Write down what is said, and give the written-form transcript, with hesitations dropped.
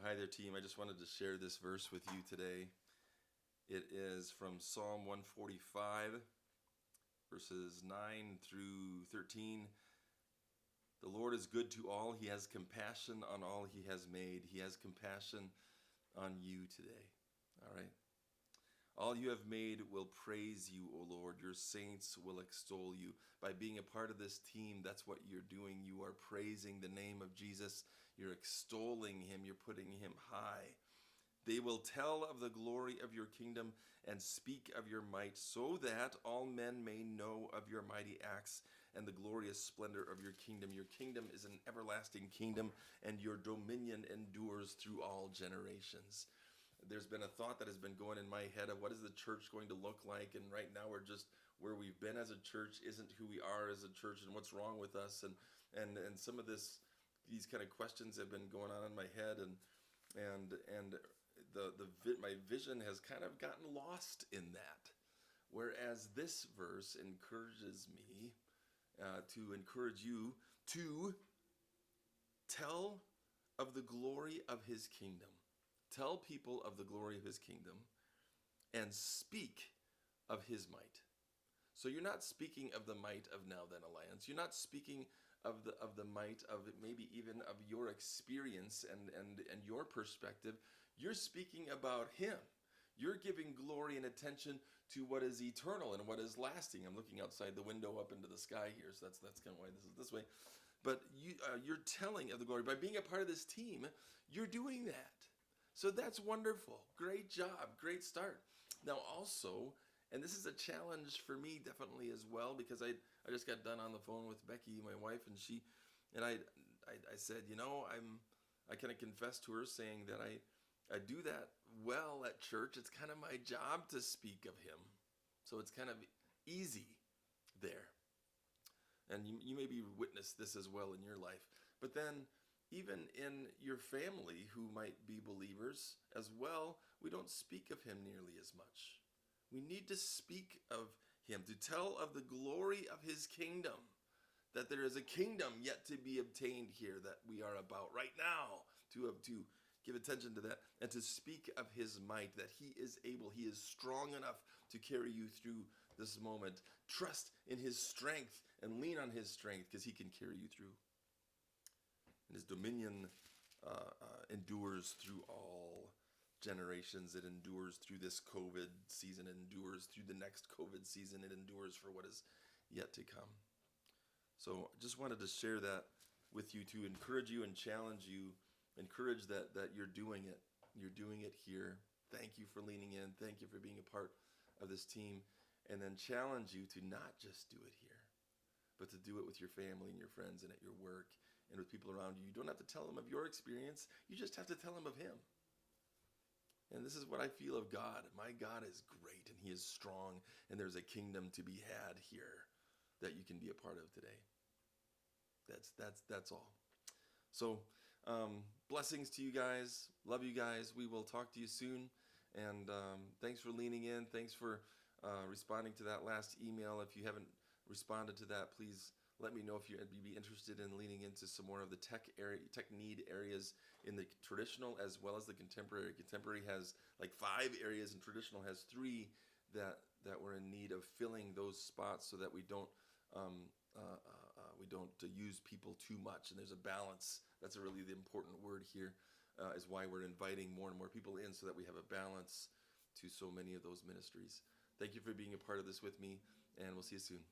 Hi there, team. I just wanted to share this verse with you today. It is from Psalm 145, verses 9 through 13. The Lord is good to all. He has compassion on all he has made. He has compassion on you today. All right. All you have made will praise you, O Lord. Your saints will extol you. By being a part of this team, that's what you're doing. You are praising the name of Jesus. You're extolling him. You're putting him high. They will tell of the glory of your kingdom and speak of your might, so that all men may know of your mighty acts and the glorious splendor of your kingdom. Your kingdom is an everlasting kingdom, and your dominion endures through all generations. There's been a thought that has been going in my head of what is the church going to look like, and right now we're just where we've been as a church isn't who we are as a church, and what's wrong with us, and some of these kind of questions have been going on in my head, and my vision has kind of gotten lost in that. Whereas this verse encourages me to encourage you to tell of the glory of his kingdom. Tell people of the glory of his kingdom and speak of his might. So you're not speaking of the might of Now Then Alliance. You're not speaking of the might of maybe even of your experience and your perspective. You're speaking about him. You're giving glory and attention to what is eternal and what is lasting. I'm looking outside the window up into the sky here, so that's kind of why this is this way. But you're telling of the glory. By being a part of this team, you're doing that. So that's wonderful. Great job. Great start. Now also, and this is a challenge for me definitely as well, because I just got done on the phone with Becky, my wife, and I said, I kind of confessed to her saying that I do that well at church. It's kind of my job to speak of him. So it's kind of easy there. And you maybe witnessed this as well in your life. But then even in your family who might be believers as well, we don't speak of him nearly as much. We need to speak of him, to tell of the glory of his kingdom, that there is a kingdom yet to be obtained here that we are about right now, to give attention to that, and to speak of his might, that he is able, he is strong enough to carry you through this moment. Trust in his strength and lean on his strength, because he can carry you through. And his dominion endures through all generations. It endures through this COVID season. It endures through the next COVID season. It endures for what is yet to come. So I just wanted to share that with you, to encourage you and challenge you. Encourage that you're doing it. You're doing it here. Thank you for leaning in. Thank you for being a part of this team. And then challenge you to not just do it here, but to do it with your family and your friends and at your work and with people around you. You don't have to tell them of your experience. You just have to tell them of him. And this is what I feel of God. My God is great, and he is strong, and there's a kingdom to be had here that you can be a part of today. That's all. So blessings to you guys. Love you guys. We will talk to you soon. And thanks for leaning in. Thanks for responding to that last email. If you haven't responded to that, please let me know if you'd be interested in leaning into some more of the tech need areas in the traditional as well as the contemporary. Contemporary has like 5 areas, and traditional has 3 that we're in need of filling those spots, so that we don't use people too much, and there's a balance. That's really the important word here, is why we're inviting more and more people in, so that we have a balance to so many of those ministries. Thank you for being a part of this with me, and we'll see you soon.